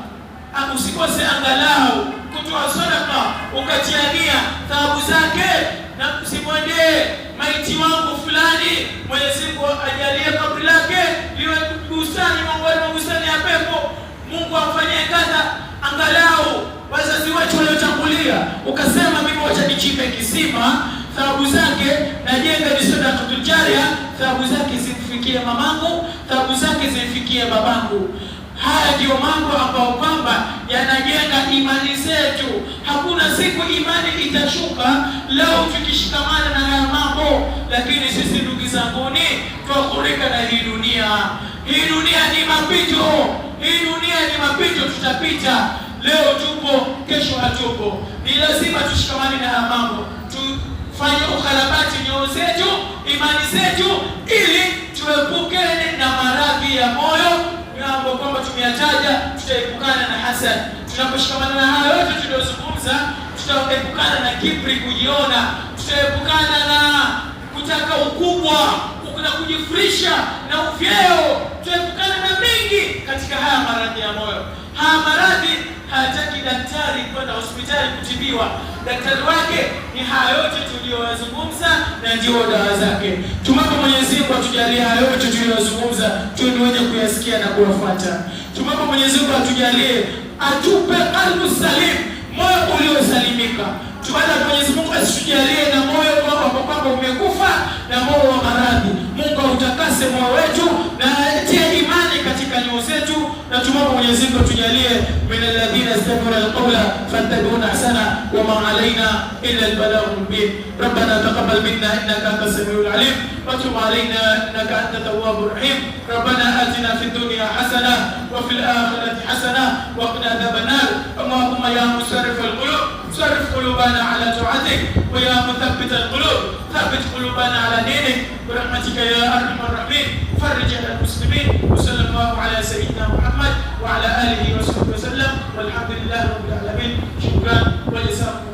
usikose angalau kutoa sadaka ukatiania thawabu zake, na usimwendee maiti wangu fulani, Mwenyezi Mungu ajalie kaburi lake liwe bustani miongoni mwa bustani ya pepo, Mungu amfanyie kadha, angalau wazazi wetu waliotangulia, ukasema mimi wacha nichimbe kisima, thawabu zake najenga ni sadaqatul jariya, thawabu zake zimfikie mamangu, thawabu zake zimfikie babangu. Haya ndio mambo ambayo kwamba yanajenga imani zetu. Hakuna siku imani itashuka leo tukishikamana na haya mambo. Lakini sisi ndugu zanguni, tuakurika na hii dunia. Hii dunia ni mapito, hii dunia ni mapito, tutapita. Leo tupo, kesho hatupo. Ni lazima tushikamane na haya mambo, tufanye ukarabati nyoyo zetu, imani zetu, ili tuepukane na maradhi ya moyo mambo kwamba tumeyataja. Tutaepukana na hasad. Tunaposhikamana na haya yote tuliyozungumza, tutaepukana na kibri, kujiona, tutaepukana na kutaka ukubwa na kujifrisha na uvyeo, tutaepukana na mengi katika haya maradhi ya moyo. Haya maradhi hayataki daktari kwenda hospitali kutibiwa. Daktari wake ni haya yote tuliyozungumza na ndio dawa zake. Tumwombe Mwenyezi Mungu atujalie haya yote tuliyozungumza tuwe wenye kuyasikia na kuyafuata. Tumwombe Mwenyezi Mungu atujalie, atupe qalbu salim, moyo uliosalimika. Tumwombe Mwenyezi Mungu asitujalie na moyo kwamba umekufa na moyo wa maradhi. Mungu autakase moyo wetu na atie imani katika nyoyo zetu, na tumwombe Mwenyezi Mungu atujalie min alladhina yastami'una alqawla fattabi'una ahsana wa ma 'alaina illa al-balaghul mubin. Rabbana taqabbal minna innaka antas samiul 'alim wa tub 'alaina innaka antat tawwabur rahim. Rabbana atina fid dunya hasana wa fil akhirati hasana wa qina adhaban nar. Allahumma ya musarrif al-qulub sarrif qulubana 'ala ta'atik wa ya muthabbit al-qulub thabbit qulubana 'ala dinik برحمتك يا أرحم الراحمين. فرج على المسلمين وصلى الله على سيدنا محمد وعلى آله وصحبه وسلم والحمد لله رب العالمين. شكرا وجزاكم